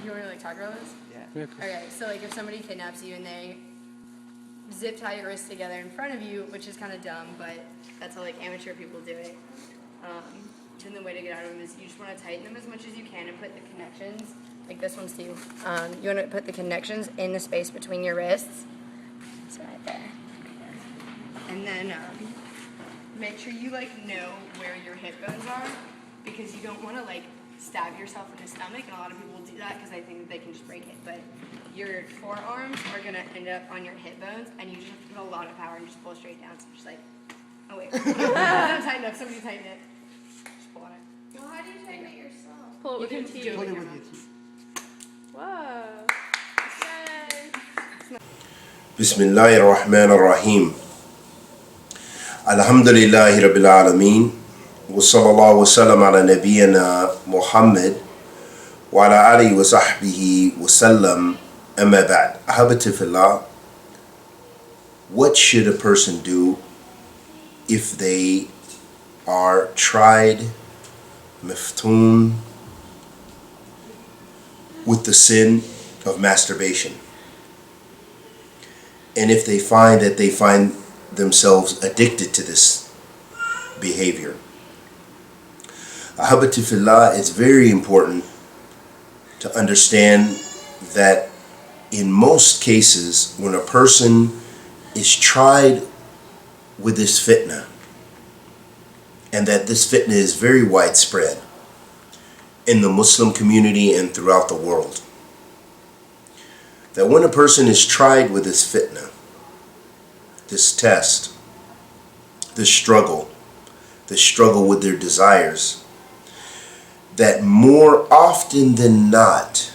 you want to like talk about this? Yeah. Okay, so like if somebody kidnaps you and they zip tie your wrists together in front of you, which is kind of dumb, but that's how like amateur people do it. Then the way to get out of them is you just want to tighten them as much as you can and put the connections, like this one's too. You want to put the connections in the space between your wrists. So right there. And then make sure you like know where your hip bones are, because you don't want to like stab yourself in the stomach, and a lot of people do that because they think that they can just break it. But your forearms are gonna end up on your hip bones, and you just have to put a lot of power and just pull it straight down. So just like, oh wait, not tighten up. Somebody tighten it. Just pull on it. Well, how do you tighten it yourself? Pull it with your can do teeth. it Put with it your with your mouth. teeth. Whoa. Yay. بسم الله الرحمن الرحيم الحمد لله رب العالمين وصلى الله وسلم على نبينا محمد وعلى آله وصحبه وسلم أما بعد. أحبتي في الله, what should a person do if they are tried, مفتون, with the sin of masturbation? And if they find themselves addicted to this behavior? Ahabati fillah, it's very important to understand that in most cases, when a person is tried with this fitna, and that this fitna is very widespread in the Muslim community and throughout the world, that when a person is tried with this fitna, this test, this struggle with their desires, that more often than not,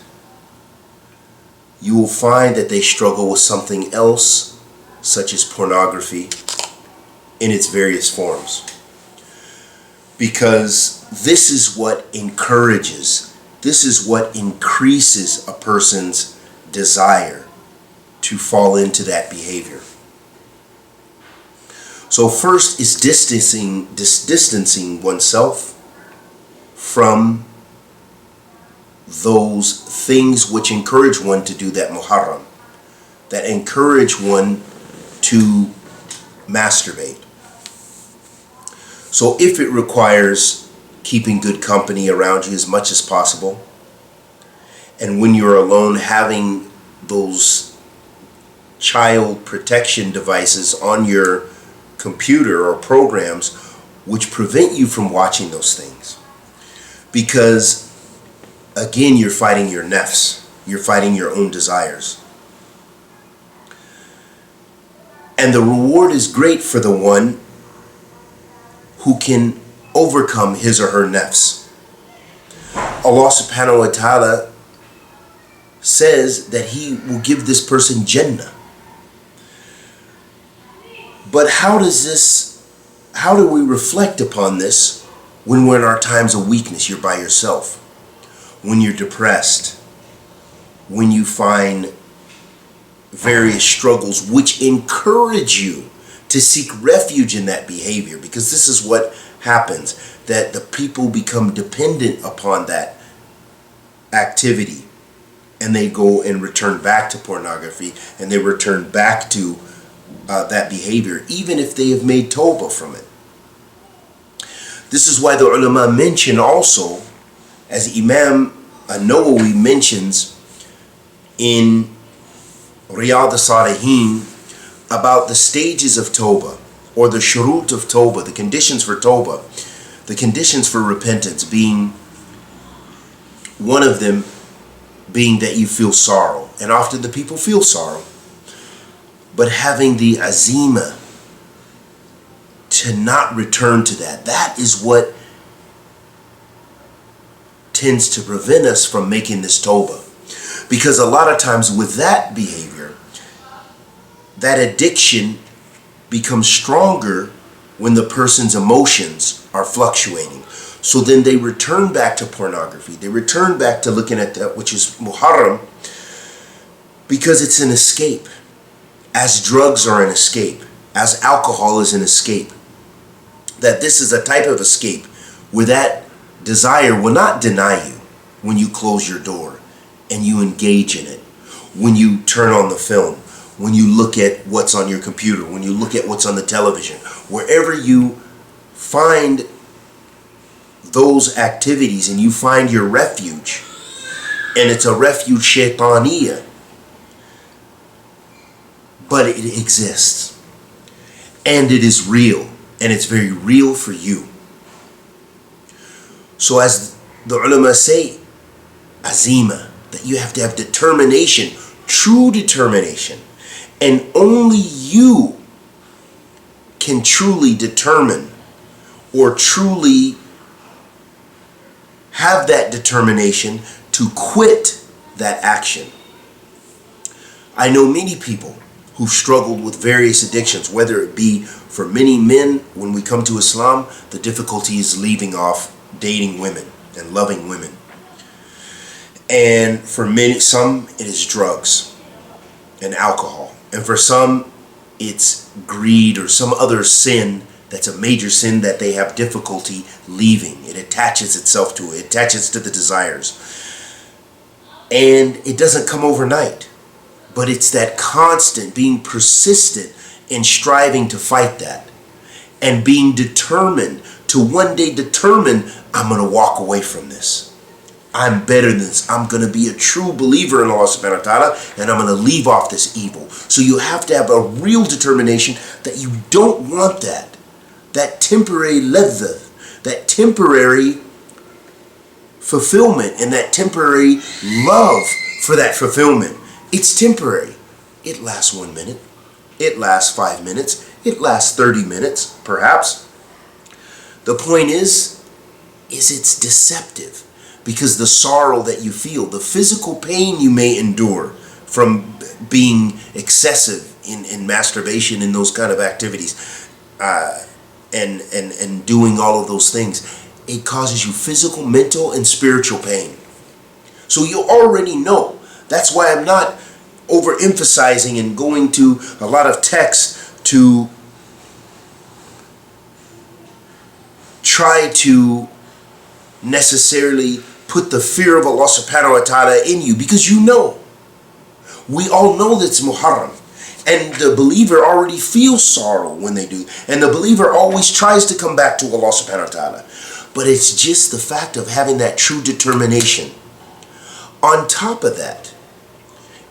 you will find that they struggle with something else, such as pornography in its various forms. Because this is what encourages, this is what increases a person's desire to fall into that behavior. So first is distancing oneself from those things which encourage one to do that muharram, that encourage one to masturbate. So if it requires keeping good company around you as much as possible, and when you're alone, having those child protection devices on your computer or programs which prevent you from watching those things. Because again, you're fighting your nafs, you're fighting your own desires. And the reward is great for the one who can overcome his or her nafs. Allah subhanahu wa ta'ala says that He will give this person Jannah. But how do we reflect upon this when we're in our times of weakness? You're by yourself, when you're depressed, when you find various struggles which encourage you to seek refuge in that behavior, because this is what happens, that the people become dependent upon that activity, and they go and return back to pornography, and they return back to that behavior, even if they have made tawbah from it. This is why the ulama mention also, as Imam Nawawi mentions in Riyadh al-Salihin, about the stages of tawbah, or the shurut of tawbah, the conditions for tawbah, the conditions for repentance, being one of them being that you feel sorrow, and often the people feel sorrow, but having the azima to not return to that, that is what tends to prevent us from making this tawbah. Because a lot of times with that behavior, that addiction becomes stronger when the person's emotions are fluctuating. So then they return back to pornography. They return back to looking at that which is muharram, because it's an escape. As drugs are an escape, as alcohol is an escape. That this is a type of escape where that desire will not deny you when you close your door and you engage in it. When you turn on the film, when you look at what's on your computer, when you look at what's on the television, wherever you find those activities and you find your refuge, and it's a refuge shaitaniyah, but it exists, and it is real, and it's very real for you. So as the ulama say, azima, that you have to have determination, true determination, and only you can truly determine or truly have that determination to quit that action. I know many people who've struggled with various addictions, whether it be for many men, when we come to Islam, the difficulty is leaving off dating women and loving women. And for some, it is drugs and alcohol. And for some, it's greed or some other sin that's a major sin that they have difficulty leaving. It attaches itself to it. It attaches to the desires. And it doesn't come overnight. But it's that constant being persistent in striving to fight that. And being determined to one day determine, I'm going to walk away from this. I'm better than this. I'm going to be a true believer in Allah subhanahu wa ta'ala, and I'm going to leave off this evil. So you have to have a real determination that you don't want that temporary ladha, that temporary fulfillment, and that temporary love for that fulfillment. It's temporary. It lasts 1 minute. It lasts 5 minutes. It lasts 30 minutes, perhaps. The point is it's deceptive. Because the sorrow that you feel, the physical pain you may endure from being excessive in masturbation and those kind of activities, and doing all of those things, it causes you physical, mental, and spiritual pain. So you already know. That's why I'm not overemphasizing and going to a lot of texts to try to necessarily put the fear of Allah subhanahu wa ta'ala in you, because you know. We all know that it's Muharram. And the believer already feels sorrow when they do. And the believer always tries to come back to Allah subhanahu wa ta'ala. But it's just the fact of having that true determination. On top of that,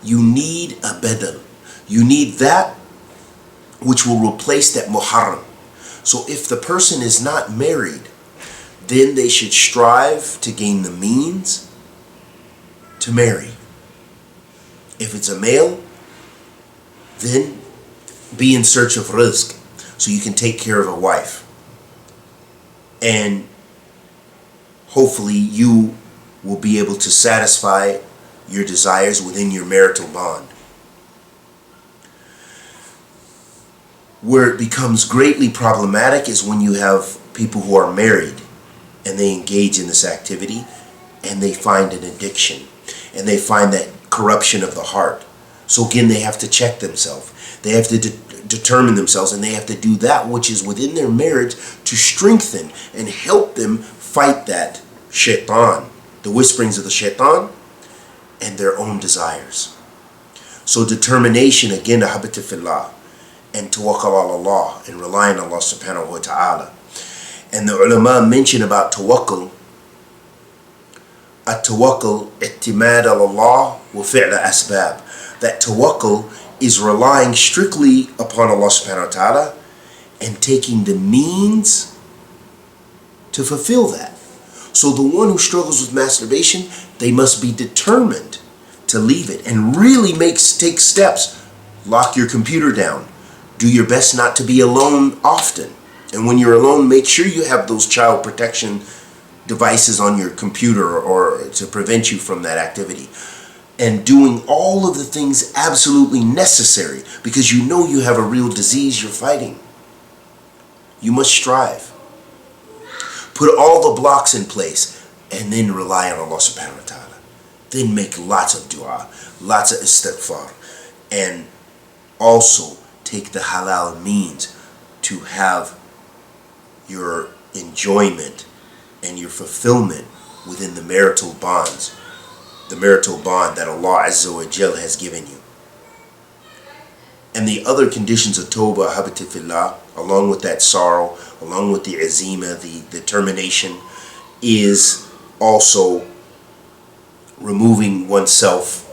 you need a badal. You need that which will replace that Muharram. So if the person is not married, then they should strive to gain the means to marry. If it's a male, then be in search of rizq, so you can take care of a wife. And hopefully you will be able to satisfy your desires within your marital bond. Where it becomes greatly problematic is when you have people who are married and they engage in this activity and they find an addiction and they find that corruption of the heart. So again, they have to check themselves. They have to determine themselves, and they have to do that which is within their marriage to strengthen and help them fight that shaitan, the whisperings of the shaitan, and their own desires. So determination, again, ahabata fillah, and tawakkal ala Allah, and rely on Allah subhanahu wa ta'ala. And the ulama mention about tawakkul, at-tawakkul i'timad ala Allah wa fi'la asbab. That tawakkul is relying strictly upon Allah subhanahu wa ta'ala and taking the means to fulfill that. So the one who struggles with masturbation, they must be determined to leave it and really take steps. Lock your computer down. Do your best not to be alone often. And when you're alone, make sure you have those child protection devices on your computer or to prevent you from that activity. And doing all of the things absolutely necessary, because you know you have a real disease you're fighting. You must strive. Put all the blocks in place and then rely on Allah subhanahu wa ta'ala. Then make lots of dua, lots of istighfar, and also take the halal means to have your enjoyment and your fulfillment within the marital bonds the marital bond that Allah Azza wa Jal has given you. And the other conditions of Tawbah, habati fillah, along with that sorrow, along with the azima, the determination, is also removing oneself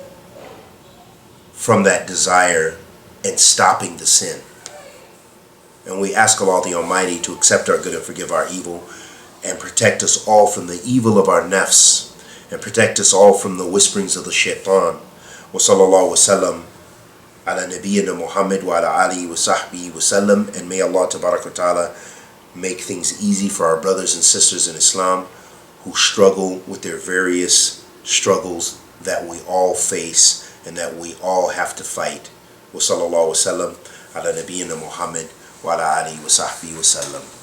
from that desire and stopping the sin. And we ask Allah the Almighty to accept our good and forgive our evil, and protect us all from the evil of our nafs, and protect us all from the whisperings of the shaitan. Wa sallallahu wa sallam ala nabiyyina Muhammad wa ala alihi wa sahbihi wa sallam. And may Allah tabarak wa ta'ala make things easy for our brothers and sisters in Islam who struggle with their various struggles that we all face and that we all have to fight. Wa sallallahu wa sallam ala nabiyyina Muhammad wa ala alihi wa sahbihi wa sallam.